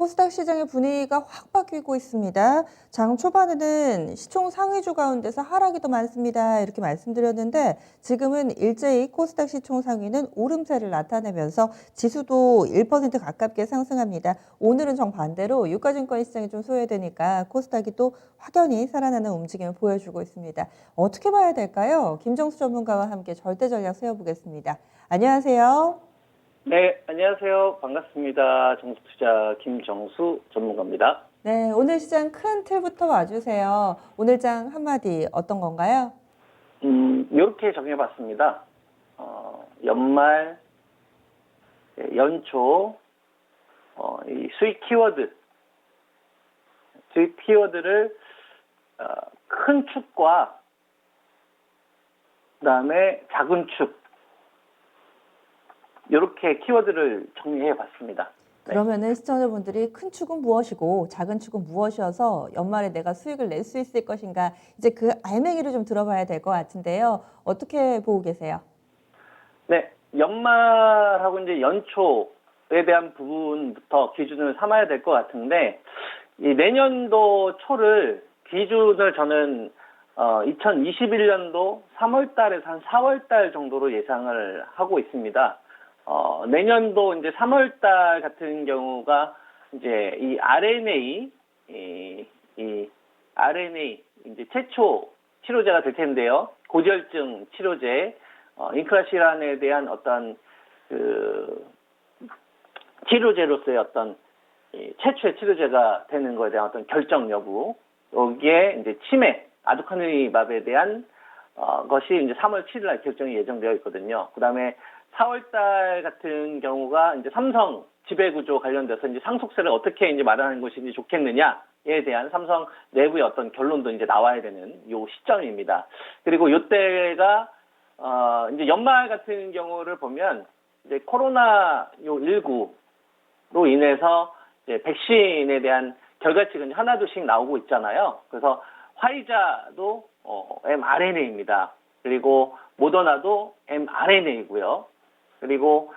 코스닥 시장의 분위기가 확 바뀌고 있습니다. 장 초반에는 시총 상위주 가운데서 하락이 더 많습니다. 이렇게 말씀드렸는데 지금은 일제히 코스닥 시총 상위는 오름세를 나타내면서 지수도 1% 가깝게 상승합니다. 오늘은 정반대로 유가증권 시장이 좀 소외되니까 코스닥이 또 확연히 살아나는 움직임을 보여주고 있습니다. 어떻게 봐야 될까요? 김정수 전문가와 함께 절대 전략 세워보겠습니다. 안녕하세요. 네, 안녕하세요. 반갑습니다. 정수투자 김정수 전문가입니다. 네, 오늘 시장 큰 틀부터 와주세요. 오늘 장 한마디 어떤 건가요? 이렇게 정해봤습니다. 연말, 연초, 이 수익 키워드를 큰 축과 그다음에 작은 축 이렇게 키워드를 정리해봤습니다. 그러면은 시청자분들이 큰 축은 무엇이고 작은 축은 무엇이어서 연말에 내가 수익을 낼 수 있을 것인가 이제 그 알맹이를 좀 들어봐야 될 것 같은데요. 어떻게 보고 계세요? 네, 연말하고 이제 연초에 대한 부분부터 기준을 삼아야 될 것 같은데, 이 내년도 초를 기준을 저는 2021년도 3월 달에서 한 4월 달 정도로 예상을 하고 있습니다. 내년도 이제 3월 달 같은 경우가 이제 이 RNA, RNA 이제 최초 치료제가 될 텐데요. 고지혈증 치료제, 인크라시란에 대한 어떤 그 치료제로서의 어떤 최초의 치료제가 되는 것에 대한 어떤 결정 여부, 여기에 이제 치매, 아두카누리맙에 대한 것이 이제 3월 7일 날 결정이 예정되어 있거든요. 그 다음에 4월 달 같은 경우가 이제 삼성 지배구조 관련돼서 이제 상속세를 어떻게 이제 마련하는 것이 좋겠느냐에 대한 삼성 내부의 어떤 결론도 이제 나와야 되는 요 시점입니다. 그리고 요때가 이제 연말 같은 경우를 보면 이제 코로나 요 19로 인해서 이제 백신에 대한 결과치가 하나둘씩 나오고 있잖아요. 그래서 화이자도 mRNA입니다. 그리고 모더나도 mRNA이고요. 그리고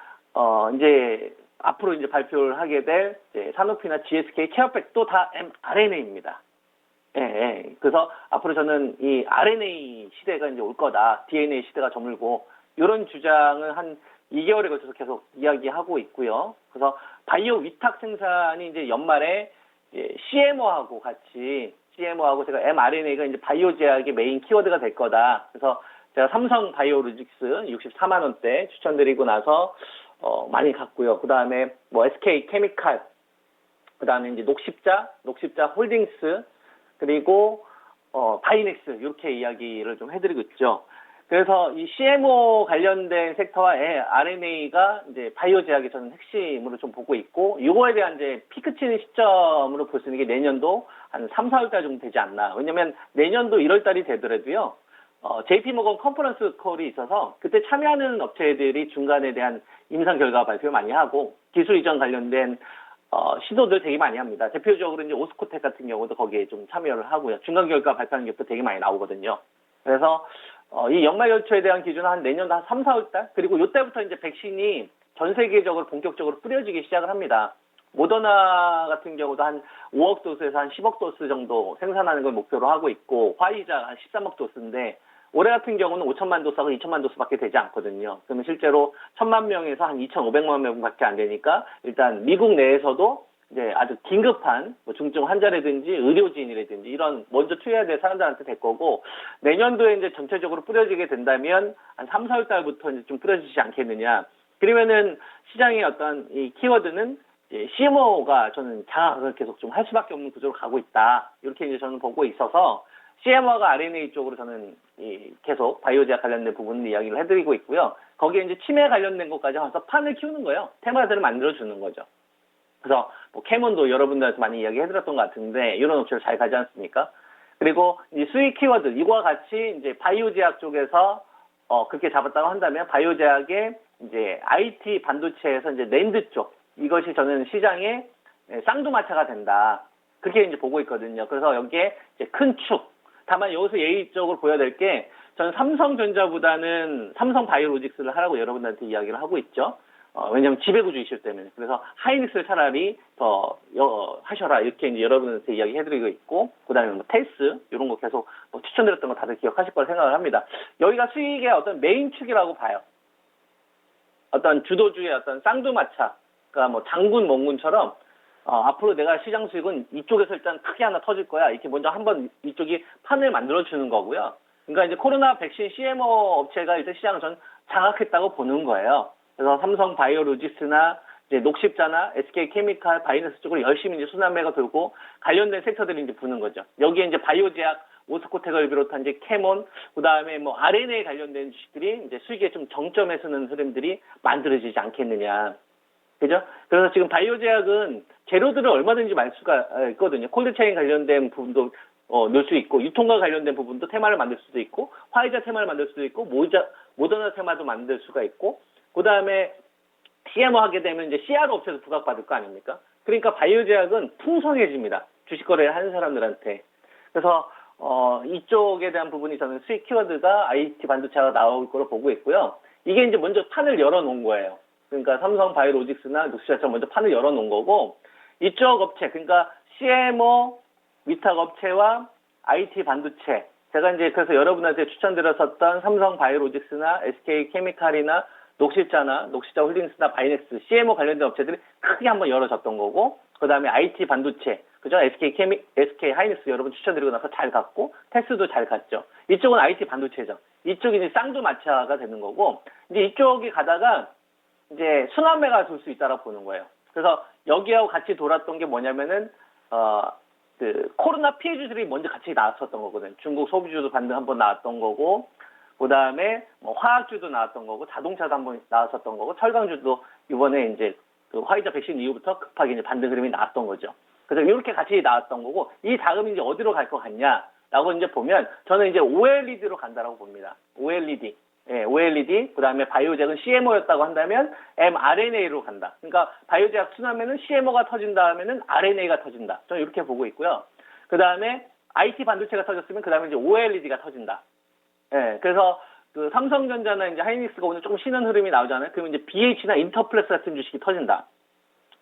이제 앞으로 이제 발표를 하게 될 사노피나 GSK 케어팩도 다 mRNA입니다. 예. 그래서 앞으로 저는 이 RNA 시대가 이제 올 거다. DNA 시대가 저물고 이런 주장을 한 2개월에 걸쳐서 계속 이야기하고 있고요. 그래서 바이오 위탁 생산이 이제 연말에 CMO하고 제가 mRNA가 이제 바이오 제약의 메인 키워드가 될 거다. 그래서 제가 삼성 바이오로직스 64만 원대 추천드리고 나서 많이 갔고요. 그 다음에 뭐 SK 케미칼, 그 다음에 이제 녹십자 홀딩스, 그리고 바이넥스 이렇게 이야기를 좀 해드리고 있죠. 그래서 이 CMO 관련된 섹터와 RNA가 이제 바이오 제약의 저는 핵심으로 좀 보고 있고, 이거에 대한 이제 피크 치는 시점으로 볼 수 있는 게 내년도 한 3, 4월 달 정도 되지 않나. 왜냐면 내년도 1월 달이 되더라도요. JP모건 컨퍼런스 콜이 있어서 그때 참여하는 업체들이 중간에 대한 임상 결과 발표 많이 하고 기술 이전 관련된 시도들 되게 많이 합니다. 대표적으로 이제 오스코텍 같은 경우도 거기에 좀 참여를 하고요. 중간 결과 발표하는 것도 되게 많이 나오거든요. 그래서 이 연말 연초에 대한 기준은 한 내년 한 3, 4월 달, 그리고 이때부터 이제 백신이 전 세계적으로 본격적으로 뿌려지기 시작을 합니다. 모더나 같은 경우도 한 5억 도스에서 한 10억 도스 정도 생산하는 걸 목표로 하고 있고, 화이자 한 13억 도스인데 올해 같은 경우는 5천만 도스하고 2천만 도스밖에 되지 않거든요. 그러면 실제로 1,000만 명에서 한 2,500만 명밖에 안 되니까 일단 미국 내에서도 이제 아주 긴급한 뭐 중증 환자라든지 의료진이라든지 이런 먼저 투여해야 될 사람들한테 될 거고, 내년도에 이제 전체적으로 뿌려지게 된다면 한 3, 4월 달부터 이제 좀 뿌려지지 않겠느냐. 그러면은 시장의 어떤 이 키워드는 CMO가 저는 장악을 계속 좀 할 수밖에 없는 구조로 가고 있다. 이렇게 이제 저는 보고 있어서 CMO가 RNA 쪽으로 저는 계속 바이오제약 관련된 부분을 이야기를 해드리고 있고요. 거기에 이제 치매 관련된 것까지 와서 판을 키우는 거예요. 테마들을 만들어주는 거죠. 그래서 뭐 캐몬도 여러분들한테 많이 이야기해드렸던 것 같은데 이런 업체를 잘 가지 않습니까? 그리고 이 수익 키워드 이거와 같이 이제 바이오제약 쪽에서 그렇게 잡았다고 한다면 바이오제약의 이제 IT 반도체에서 이제 낸드 쪽 이것이 저는 시장의 쌍두마차가 된다. 그렇게 이제 보고 있거든요. 그래서 여기에 이제 큰 축. 다만 여기서 예의적으로 보여야 될 게 저는 삼성전자보다는 삼성 바이오로직스를 하라고 여러분들한테 이야기를 하고 있죠. 왜냐면 지배구조 이슈 때문에. 그래서 하이닉스를 차라리 더 하셔라 이렇게 이제 여러분한테 이야기 해드리고 있고, 그다음에 뭐 테스 이런 거 계속 뭐 추천드렸던 거 다들 기억하실 거라 생각을 합니다. 여기가 수익의 어떤 메인 축이라고 봐요. 어떤 주도주의 어떤 쌍두마차가 뭐 장군 몽군처럼 앞으로 내가 시장 수익은 이쪽에서 일단 크게 하나 터질 거야. 이렇게 먼저 한번 이쪽이 판을 만들어 주는 거고요. 그러니까 이제 코로나 백신 CMO 업체가 이제 시장을 전 장악했다고 보는 거예요. 그래서 삼성 바이오로직스나 이제 녹십자나 SK 케미칼, 바이너스 쪽으로 열심히 이제 순환매가 돌고 관련된 섹터들이 이제 부는 거죠. 여기에 이제 바이오제약, 오스코텍을 비롯한 이제 캐몬, 그다음에 뭐 RNA 관련된 주식들이 이제 수익에 좀 정점에 서는 흐름들이 만들어지지 않겠느냐. 그죠? 그래서 지금 바이오제약은 재료들을 얼마든지 말 수가 있거든요. 콜드체인 관련된 부분도 넣을 수 있고, 유통과 관련된 부분도 테마를 만들 수도 있고, 화이자 테마를 만들 수도 있고, 모더나 테마도 만들 수가 있고, 그 다음에 CMO 하게 되면 이제 CRO 업체도 부각받을 거 아닙니까? 그러니까 바이오제약은 풍성해집니다. 주식 거래를 하는 사람들한테. 그래서 이쪽에 대한 부분이 저는 수익 키워드가 IT 반도체가 나올 거로 보고 있고요. 이게 이제 먼저 판을 열어놓은 거예요. 그러니까 삼성 바이오로직스나 녹시자처럼 먼저 판을 열어놓은 거고, 이쪽 업체, 그러니까 CMO 위탁 업체와 IT 반도체, 제가 이제 그래서 여러분한테 추천드렸었던 삼성 바이오로직스나 SK 케미칼이나 녹시자 홀딩스나 바이넥스, CMO 관련된 업체들이 크게 한번 열어졌던 거고, 그 다음에 IT 반도체, 그죠? SK 하이닉스 여러분 추천드리고 나서 잘 갔고, 테스도 잘 갔죠. 이쪽은 IT 반도체죠. 이쪽이 이제 쌍두마차가 되는 거고, 이제 이쪽이 가다가 이제 순환매가 돌 수 있다라고 보는 거예요. 그래서 여기하고 같이 돌았던 게 뭐냐면은, 그 코로나 피해주들이 먼저 같이 나왔었던 거거든요. 중국 소비주도 반등 한번 나왔던 거고, 그 다음에 뭐 화학주도 나왔던 거고, 자동차도 한번 나왔었던 거고, 철강주도 이번에 이제 그 화이자 백신 이후부터 급하게 이제 반등 흐름이 나왔던 거죠. 그래서 이렇게 같이 나왔던 거고, 이 다음이 이제 어디로 갈 것 같냐라고 이제 보면, 저는 이제 OLED로 간다라고 봅니다. OLED. 예, OLED, 그 다음에 바이오제약은 CMO였다고 한다면 mRNA로 간다. 그러니까 바이오제약 순환매는 CMO가 터진 다음에는 RNA가 터진다. 저는 이렇게 보고 있고요. 그 다음에 IT 반도체가 터졌으면 그 다음에 이제 OLED가 터진다. 예, 그래서 그 삼성전자나 이제 하이닉스가 오늘 조금 쉬는 흐름이 나오잖아요. 그러면 이제 BH나 인터플렉스 같은 주식이 터진다.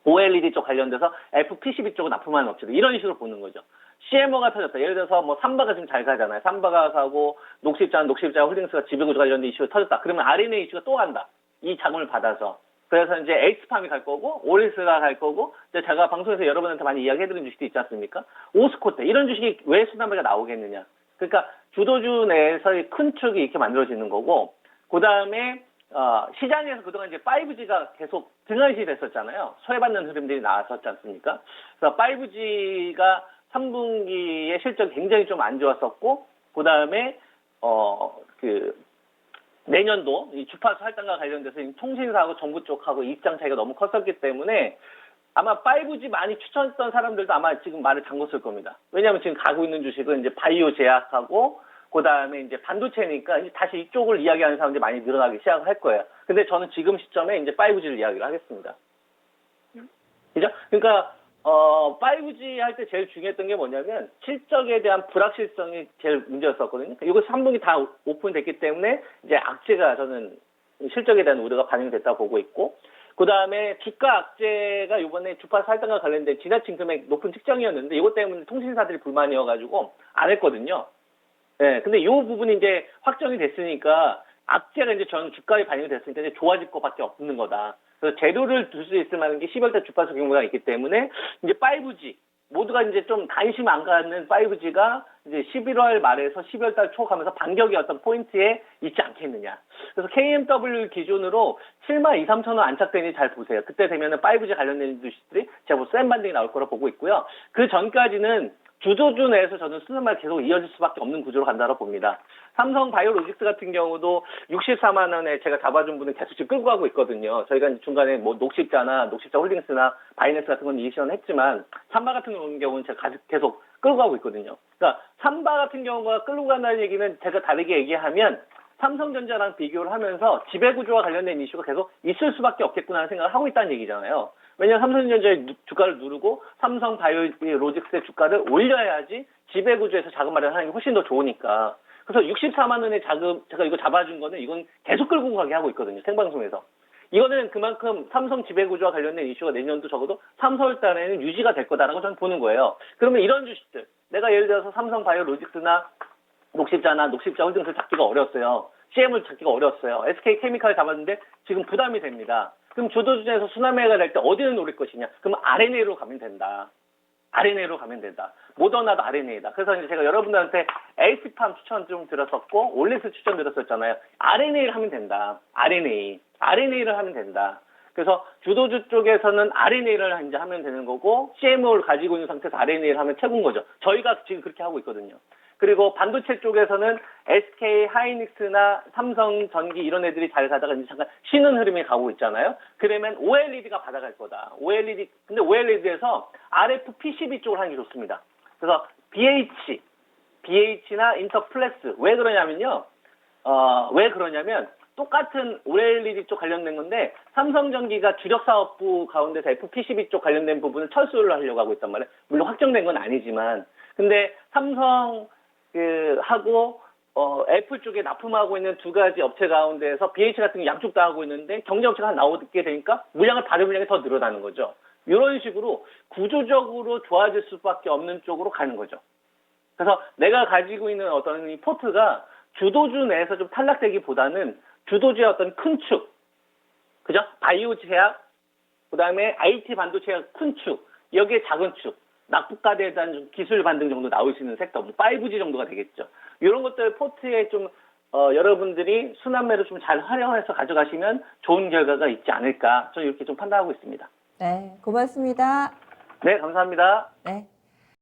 OLED 쪽 관련돼서 FPCB 쪽은 납품하는 업체들, 이런 식으로 보는 거죠. CMO가 터졌다. 예를 들어서 뭐 삼바가 지금 잘 가잖아요. 삼바가 가고 녹십자 홀딩스가 지배구조 관련된 이슈가 터졌다. 그러면 RNA 이슈가 또 간다. 이 자금을 받아서. 그래서 이제 에이스팜이 갈 거고, 오리스가 갈 거고, 이제 제가 방송에서 여러분한테 많이 이야기해드린 주식도 있지 않습니까? 오스코테, 이런 주식이 왜 순환매가 나오겠느냐. 그러니까 주도주 내에서의 큰 축이 이렇게 만들어지는 거고, 그 다음에 시장에서 그동안 이제 5G가 계속 등한시 됐었잖아요. 소외받는 흐름들이 나왔었지 않습니까? 그래서 5G가 3분기의 실적이 굉장히 좀 안 좋았었고, 그 다음에 내년도 이 주파수 할당과 관련돼서 통신사하고 정부 쪽하고 입장 차이가 너무 컸었기 때문에 아마 5G 많이 추천했던 사람들도 아마 지금 말을 잠궜을 겁니다. 왜냐하면 지금 가고 있는 주식은 이제 바이오 제약하고, 그 다음에 이제 반도체니까 이제 다시 이쪽을 이야기하는 사람들이 많이 늘어나기 시작을 할 거예요. 근데 저는 지금 시점에 이제 5G를 이야기를 하겠습니다. 그죠? 그러니까 5G 할 때 제일 중요했던 게 뭐냐면 실적에 대한 불확실성이 제일 문제였었거든요. 이거 3분기 다 오픈됐기 때문에 이제 악재가, 저는 실적에 대한 우려가 반영됐다고 보고 있고, 그 다음에 주가 악재가 이번에 주파수 할당과 관련된 지나친 금액 높은 측정이었는데, 이것 때문에 통신사들이 불만이어가지고 안 했거든요. 예, 근데 이 부분이 이제 확정이 됐으니까, 악재가 이제 저는 주가에 반영이 됐으니까 이제 좋아질 것밖에 없는 거다. 그래서 재료를 둘 수 있을 만한 게 12월달 주파수 경우가 있기 때문에, 이제 5G, 모두가 이제 좀 관심 안 갖는 5G가 이제 11월 말에서 12월달 초 가면서 반격의 어떤 포인트에 있지 않겠느냐. 그래서 KMW 기준으로 72,000원 안착되니 잘 보세요. 그때 되면은 5G 관련된 주식들이 제가 뭐 센 반등이 나올 거라 보고 있고요. 그 전까지는 주도주 내에서 저는 순환매가 계속 이어질 수밖에 없는 구조로 간다고 봅니다. 삼성 바이오로직스 같은 경우도 64만 원에 제가 잡아준 분은 계속 지금 끌고 가고 있거든요. 저희가 중간에 뭐 녹십자 홀딩스나 바이낸스 같은 건 이슈는 했지만, 삼바 같은 경우는 제가 계속 끌고 가고 있거든요. 그러니까 삼바 같은 경우가 끌고 간다는 얘기는 제가 다르게 얘기하면 삼성전자랑 비교를 하면서 지배구조와 관련된 이슈가 계속 있을 수밖에 없겠구나 하는 생각을 하고 있다는 얘기잖아요. 왜냐하면 삼성전자의 주가를 누르고 삼성 바이오로직스의 주가를 올려야지 지배구조에서 자금 마련하는 게 훨씬 더 좋으니까. 그래서 64만 원의 자금, 제가 이거 잡아준 거는 이건 계속 끌고 가게 하고 있거든요. 생방송에서. 이거는 그만큼 삼성 지배구조와 관련된 이슈가 내년도 적어도 3, 4월 달에는 유지가 될 거다라고 저는 보는 거예요. 그러면 이런 주식들, 내가 예를 들어서 삼성 바이오로직스나 녹십자 홀딩스를 잡기가 어려웠어요. CM을 잡기가 어려웠어요. SK 케미칼 잡았는데 지금 부담이 됩니다. 그럼 주도주에서 순환매가 될 때 어디를 노릴 것이냐? 그럼 RNA로 가면 된다. RNA로 가면 된다. 모더나도 RNA다. 그래서 이제 제가 여러분들한테 에이스팜 추천 좀 드렸었고, 올릭스 추천 드렸었잖아요. RNA를 하면 된다. RNA를 하면 된다. 그래서 주도주 쪽에서는 RNA를 이제 하면 되는 거고, CMO를 가지고 있는 상태에서 RNA를 하면 최고인 거죠. 저희가 지금 그렇게 하고 있거든요. 그리고 반도체 쪽에서는 SK 하이닉스나 삼성 전기 이런 애들이 잘 가다가 이제 잠깐 쉬는 흐름에 가고 있잖아요. 그러면 OLED가 받아갈 거다. 근데 OLED에서 RF PCB 쪽을 하는 게 좋습니다. 그래서 BH나 인터플렉스. 왜 그러냐면 똑같은 OLED 쪽 관련된 건데 삼성전기가 주력 사업부 가운데서 FPCB 쪽 관련된 부분을 철수를 하려고 하고 있단 말이에요. 물론 확정된 건 아니지만. 근데 삼성 하고 애플 쪽에 납품하고 있는 두 가지 업체 가운데서 BH 같은 게 양쪽 다 하고 있는데 경쟁 업체가 나오게 되니까 다른 물량이 더 늘어나는 거죠. 이런 식으로 구조적으로 좋아질 수밖에 없는 쪽으로 가는 거죠. 그래서 내가 가지고 있는 어떤 이 포트가 주도주 내에서 좀 탈락되기보다는 주도주의 어떤 큰 축, 그죠? 바이오 제약, 그 다음에 IT 반도체 큰 축, 여기에 작은 축, 낙폭과대에 대한 좀 기술 반등 정도 나올 수 있는 섹터, 5G 정도가 되겠죠. 이런 것들 포트에 좀 여러분들이 순환매로 좀 잘 활용해서 가져가시면 좋은 결과가 있지 않을까, 저는 이렇게 좀 판단하고 있습니다. 네, 고맙습니다. 네, 감사합니다. 네.